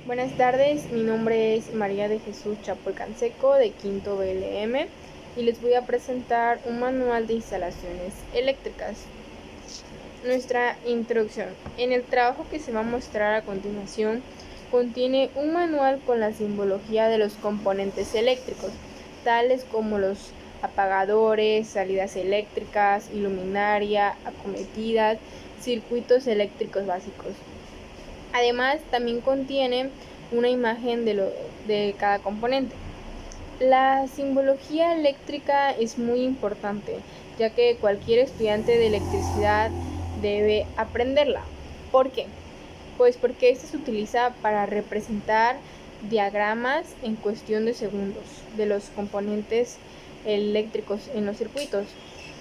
Buenas tardes, mi nombre es María de Jesús Chapoy Canseco de Quinto BLM y les voy a presentar un manual de instalaciones eléctricas. Nuestra introducción. En el trabajo que se va a mostrar a continuación contiene un manual con la simbología de los componentes eléctricos, tales como los apagadores, salidas eléctricas, iluminaria, acometidas, circuitos eléctricos básicos. Además, también contiene una imagen de cada componente. La simbología eléctrica es muy importante, ya que cualquier estudiante de electricidad debe aprenderla. ¿Por qué? Pues porque esta se utiliza para representar diagramas en cuestión de segundos de los componentes eléctricos en los circuitos,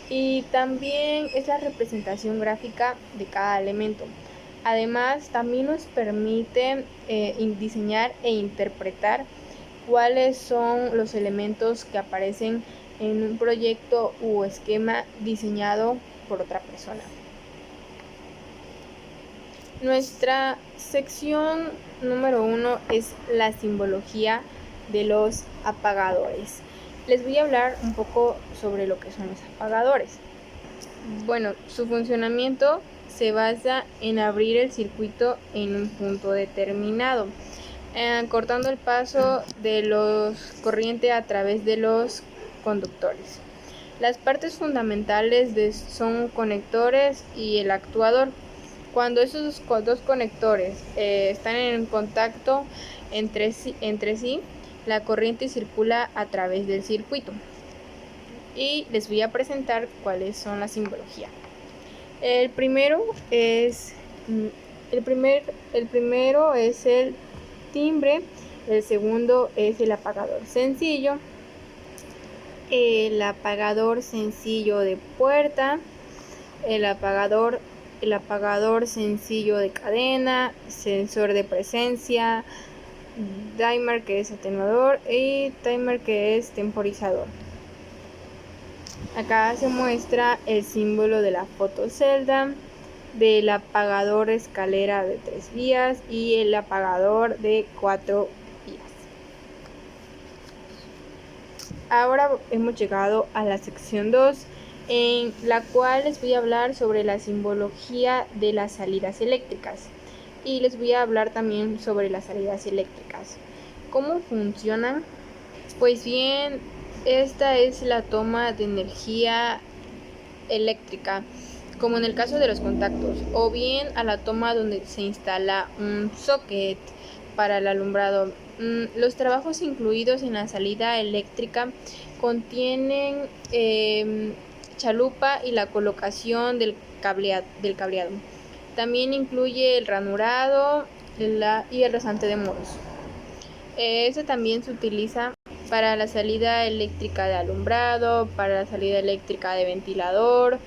y también es la representación gráfica de cada elemento. Además, también nos permite diseñar e interpretar cuáles son los elementos que aparecen en un proyecto u esquema diseñado por otra persona. Nuestra sección número 1 es la simbología de los apagadores. Les voy a hablar un poco sobre lo que son los apagadores. Bueno, su funcionamiento se basa en abrir el circuito en un punto determinado, cortando el paso de los corriente a través de los conductores. Las partes fundamentales son conectores y el actuador. Cuando esos dos conectores están en contacto entre sí, la corriente circula a través del circuito. Y les voy a presentar cuáles son la simbología. El primero es el timbre, el segundo es el apagador sencillo, el apagador sencillo de puerta, el apagador sencillo de cadena, sensor de presencia, timer que es atenuador y timer que es temporizador. Acá se muestra el símbolo de la fotocelda, del apagador escalera de 3 vías y el apagador de 4 vías. Ahora hemos llegado a la sección 2, en la cual les voy a hablar sobre la simbología de las salidas eléctricas y les voy a hablar también sobre las salidas eléctricas. ¿Cómo funcionan? Pues bien, esta es la toma de energía eléctrica, como en el caso de los contactos, o bien a la toma donde se instala un socket para el alumbrado. Los trabajos incluidos en la salida eléctrica contienen chalupa y la colocación del cableado. También incluye el ranurado y el rasante de muros. Eso también se utiliza para la salida eléctrica de alumbrado, para la salida eléctrica de ventilador,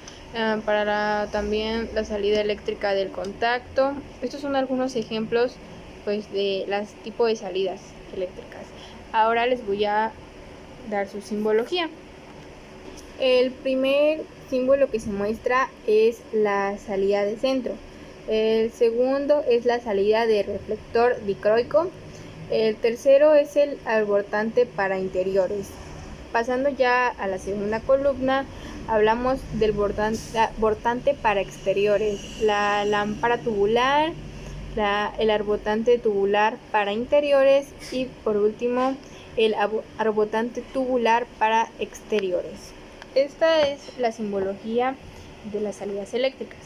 para también la salida eléctrica del contacto. Estos son algunos ejemplos pues de los tipos de salidas eléctricas. Ahora les voy a dar su simbología. El primer símbolo que se muestra es la salida de centro. El segundo es la salida de reflector dicroico. El tercero es el abortante para interiores. Pasando ya a la segunda columna, hablamos del abortante para exteriores, la lámpara tubular, el abortante tubular para interiores y por último el abortante tubular para exteriores. Esta es la simbología de las salidas eléctricas.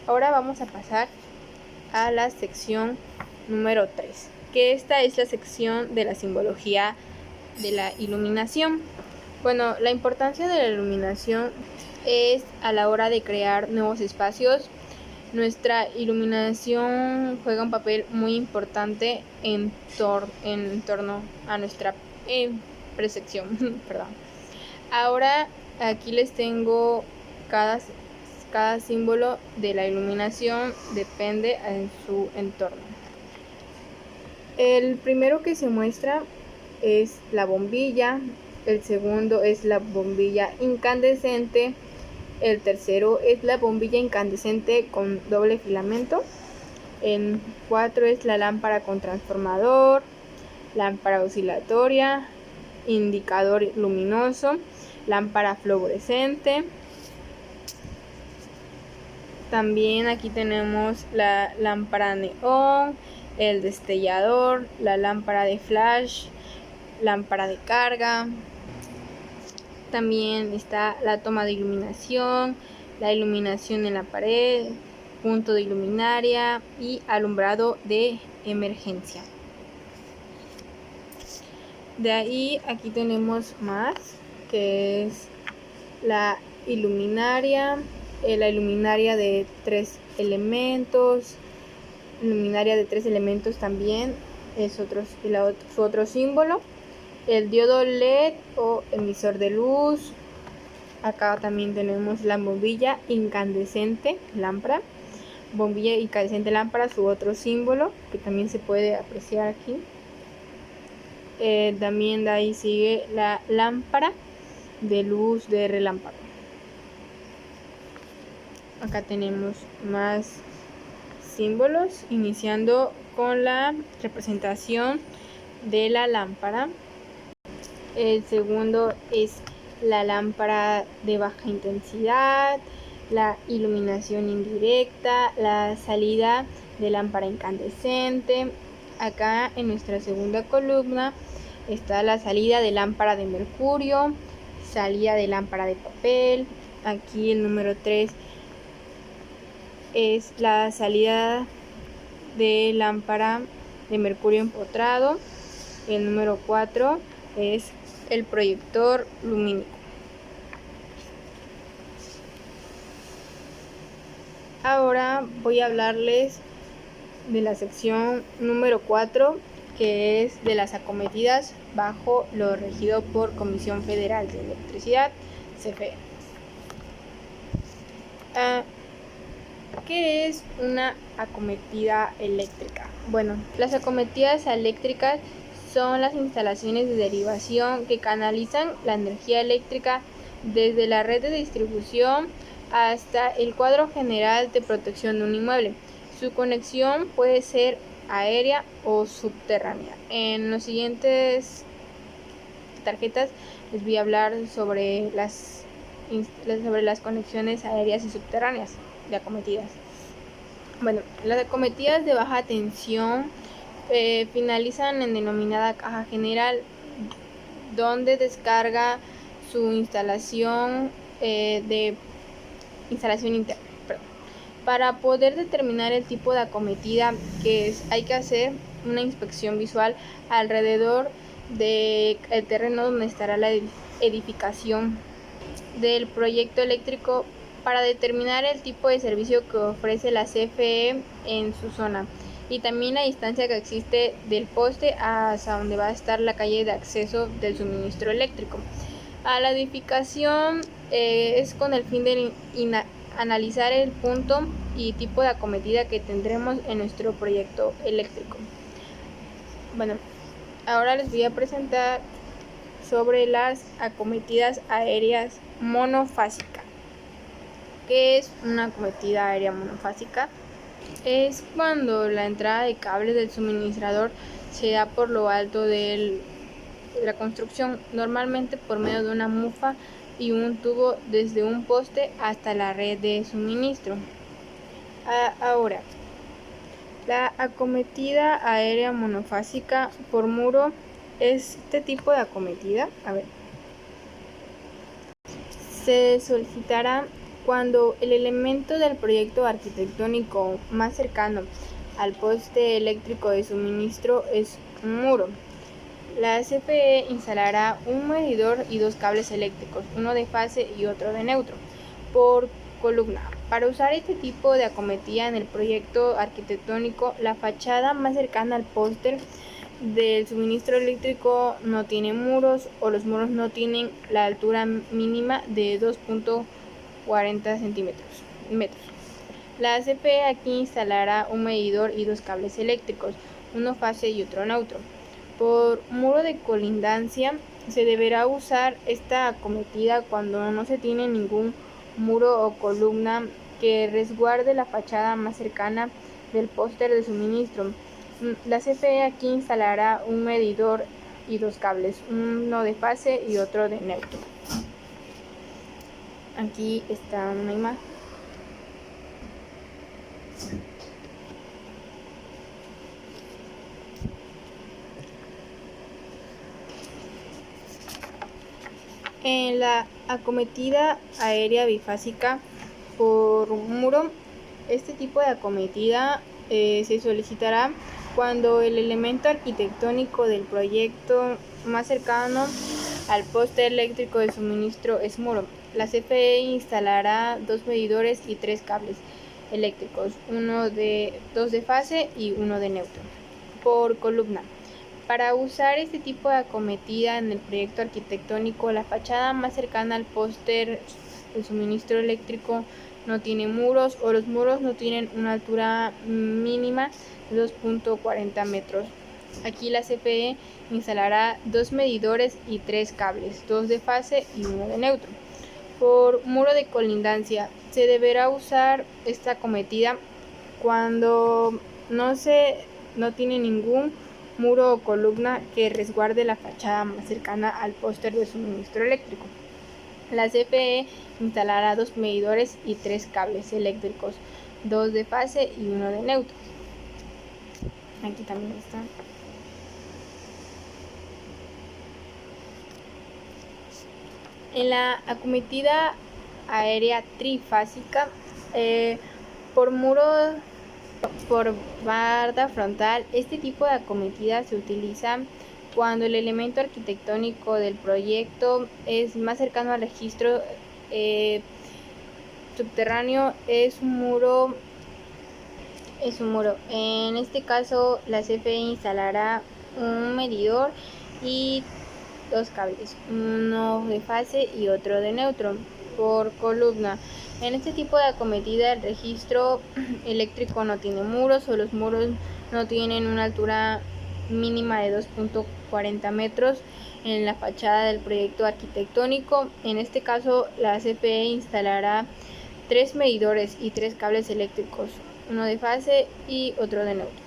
Ahora vamos a pasar a la sección número 3, que esta es la sección de la simbología de la iluminación. Bueno, la importancia de la iluminación es a la hora de crear nuevos espacios. Nuestra iluminación juega un papel muy importante en torno a nuestra percepción. Perdón. Ahora aquí les tengo cada símbolo de la iluminación, depende en su entorno. El primero que se muestra es la bombilla, el segundo es la bombilla incandescente, el tercero es la bombilla incandescente con doble filamento, El 4 es la lámpara con transformador, lámpara oscilatoria, indicador luminoso, lámpara fluorescente. También aquí tenemos la lámpara neón, el destellador, la lámpara de flash, lámpara de carga. También está la toma de iluminación, la iluminación en la pared, punto de iluminaria y alumbrado de emergencia. De ahí aquí tenemos más, que es la iluminaria de 3 elementos. Luminaria de 3 elementos también es su otro símbolo. El diodo LED o emisor de luz. Acá también tenemos la bombilla incandescente lámpara. Bombilla incandescente lámpara, su otro símbolo, que también se puede apreciar aquí. También de ahí sigue la lámpara de luz de relámpago. Acá tenemos más símbolos, iniciando con la representación de la lámpara. El segundo es la lámpara de baja intensidad, la iluminación indirecta, la salida de lámpara incandescente. Acá en nuestra segunda columna está la salida de lámpara de mercurio, salida de lámpara de papel. Aquí el número 3 es la salida de lámpara de mercurio empotrado. El número 4 es el proyector lumínico. Ahora voy a hablarles de la sección número 4, que es de las acometidas bajo lo regido por Comisión Federal de Electricidad, CFE. ¿Qué es una acometida eléctrica? Bueno, las acometidas eléctricas son las instalaciones de derivación que canalizan la energía eléctrica desde la red de distribución hasta el cuadro general de protección de un inmueble. Su conexión puede ser aérea o subterránea. En las siguientes tarjetas les voy a hablar sobre las conexiones aéreas y subterráneas de acometidas. Bueno, las acometidas de baja tensión finalizan en denominada caja general, donde descarga su instalación interna. Para poder determinar el tipo de acometida que es, hay que hacer una inspección visual alrededor del terreno donde estará la edificación del proyecto eléctrico para determinar el tipo de servicio que ofrece la CFE en su zona y también la distancia que existe del poste hasta donde va a estar la calle de acceso del suministro eléctrico. A la edificación es con el fin de analizar el punto y tipo de acometida que tendremos en nuestro proyecto eléctrico. Bueno, ahora les voy a presentar sobre las acometidas aéreas monofásicas. ¿Qué es una acometida aérea monofásica? Es cuando la entrada de cables del suministrador se da por lo alto de la construcción, normalmente por medio de una mufa y un tubo desde un poste hasta la red de suministro. Ahora, la acometida aérea monofásica por muro, este tipo de acometida, se solicitará cuando el elemento del proyecto arquitectónico más cercano al poste eléctrico de suministro es un muro. La CFE instalará un medidor y 2 cables eléctricos, uno de fase y otro de neutro, por columna. Para usar este tipo de acometida en el proyecto arquitectónico, la fachada más cercana al poste del suministro eléctrico no tiene muros o los muros no tienen la altura mínima de 2.40 metros. La CFE aquí instalará un medidor y 2 cables eléctricos, uno fase y otro neutro. Por muro de colindancia se deberá usar esta acometida cuando no se tiene ningún muro o columna que resguarde la fachada más cercana del póster de suministro. La CFE aquí instalará un medidor y dos cables, uno de fase y otro de neutro. Aquí está una imagen. En la acometida aérea bifásica por muro, este tipo de acometida se solicitará cuando el elemento arquitectónico del proyecto más cercano al poste eléctrico de suministro es muro. La CFE instalará dos medidores y tres cables eléctricos, dos de fase y uno de neutro, por columna. Para usar este tipo de acometida en el proyecto arquitectónico, la fachada más cercana al poste de suministro eléctrico no tiene muros o los muros no tienen una altura mínima de 2.40 metros. Aquí la CFE instalará dos medidores y tres cables, dos de fase y uno de neutro. Por muro de colindancia, se deberá usar esta acometida cuando no tiene ningún muro o columna que resguarde la fachada más cercana al póster de suministro eléctrico. La CFE instalará dos medidores y tres cables eléctricos, dos de fase y uno de neutro. Aquí también está. En la acometida aérea trifásica, por muro por barda frontal, este tipo de acometida se utiliza cuando el elemento arquitectónico del proyecto es más cercano al registro subterráneo, es un muro. En este caso, la CFE instalará un medidor y dos cables, uno de fase y otro de neutro, por columna. En este tipo de acometida, el registro eléctrico no tiene muros o los muros no tienen una altura mínima de 2.40 metros en la fachada del proyecto arquitectónico. En este caso, la CFE instalará tres medidores y tres cables eléctricos, uno de fase y otro de neutro.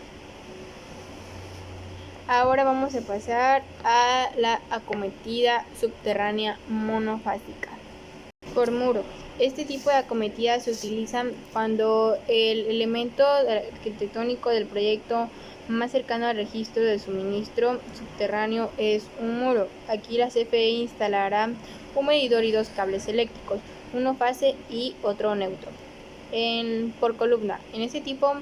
Ahora vamos a pasar a la acometida subterránea monofásica por muro. Este tipo de acometidas se utilizan cuando el elemento arquitectónico del proyecto más cercano al registro de suministro subterráneo es un muro. Aquí la CFE instalará un medidor y dos cables eléctricos, uno fase y otro neutro, por columna. En este tipo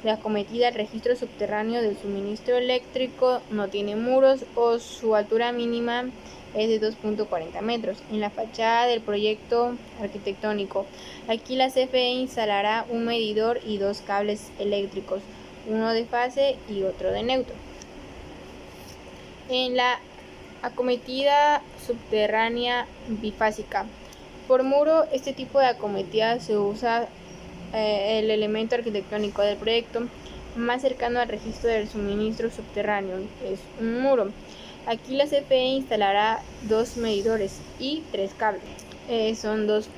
de acometida, el registro subterráneo del suministro eléctrico no tiene muros o su altura mínima es de 2.40 metros en la fachada del proyecto arquitectónico. Aquí la CFE instalará un medidor y dos cables eléctricos, uno de fase y otro de neutro. En la acometida subterránea bifásica por muro, este tipo de acometida se usa el elemento arquitectónico del proyecto más cercano al registro del suministro subterráneo es un muro. Aquí la CFE instalará dos medidores y tres cables. Son dos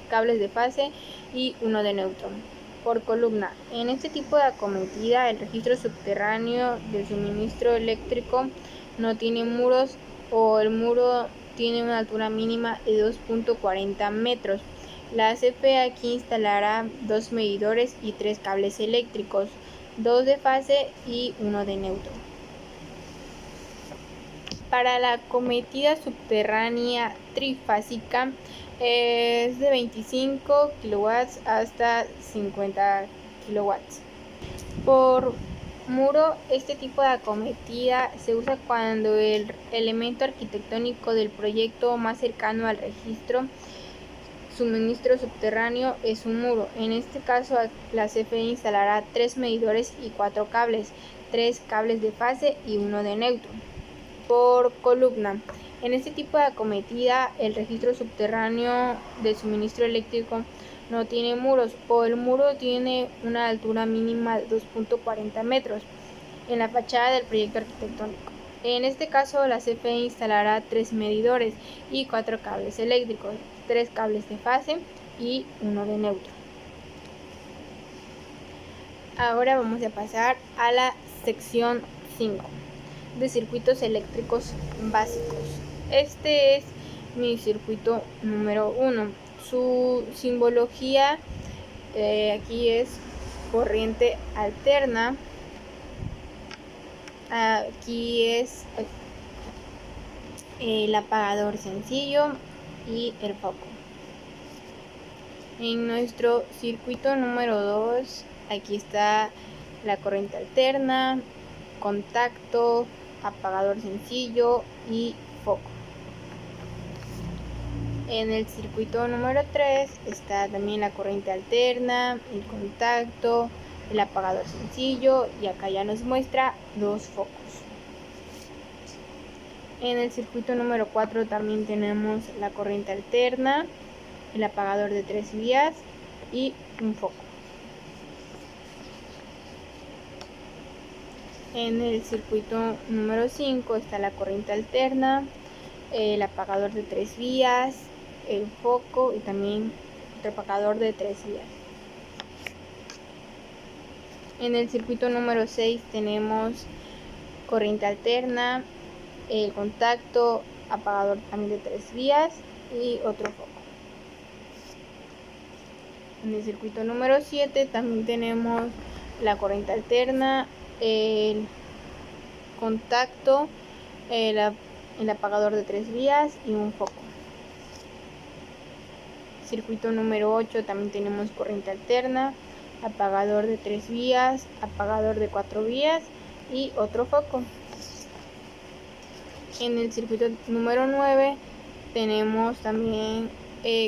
cables de fase y uno de neutro por columna. En este tipo de acometida, el registro subterráneo del suministro eléctrico no tiene muros o el muro tiene una altura mínima de 2.40 metros. La CFE aquí instalará dos medidores y tres cables eléctricos, dos de fase y uno de neutro. Para la acometida subterránea trifásica es de 25 kW hasta 50 kW. Por muro, este tipo de acometida se usa cuando el elemento arquitectónico del proyecto más cercano al registro suministro subterráneo es un muro. En este caso, la CFE instalará tres medidores y cuatro cables, tres cables de fase y uno de neutro por columna. En este tipo de acometida, el registro subterráneo del suministro eléctrico no tiene muros o el muro tiene una altura mínima de 2.40 metros en la fachada del proyecto arquitectónico. En este caso, la CFE instalará tres medidores y cuatro cables eléctricos, tres cables de fase y uno de neutro. Ahora vamos a pasar a la sección 5 de circuitos eléctricos básicos. Este es mi circuito número 1. Su simbología aquí es corriente alterna. Aquí es el apagador sencillo y el foco. En nuestro circuito número 2, aquí está la corriente alterna, contacto, apagador sencillo y foco. En el circuito número 3 está también la corriente alterna, el contacto, el apagador sencillo, y acá ya nos muestra los focos. En el circuito número 4 también tenemos la corriente alterna, el apagador de 3 vías y un foco. En el circuito número 5 está la corriente alterna, el apagador de 3 vías, el foco y también otro apagador de 3 vías. En el circuito número 6 tenemos corriente alterna, el contacto, apagador también de 3 vías y otro foco. En el circuito número 7 también tenemos la corriente alterna, el contacto, el apagador de 3 vías y un foco. Circuito número 8 también tenemos corriente alterna, apagador de 3 vías, apagador de 4 vías y otro foco. En el circuito número 9 tenemos también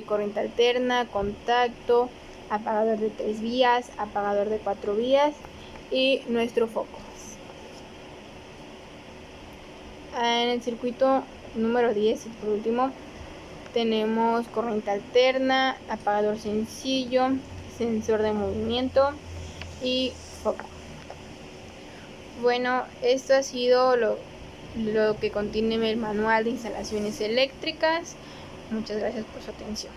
corriente alterna, contacto, apagador de 3 vías, apagador de 4 vías y nuestro foco. En el circuito número 10 y por último tenemos corriente alterna, apagador sencillo, sensor de movimiento y foco. Bueno, esto ha sido lo que contiene el manual de instalaciones eléctricas. Muchas gracias por su atención.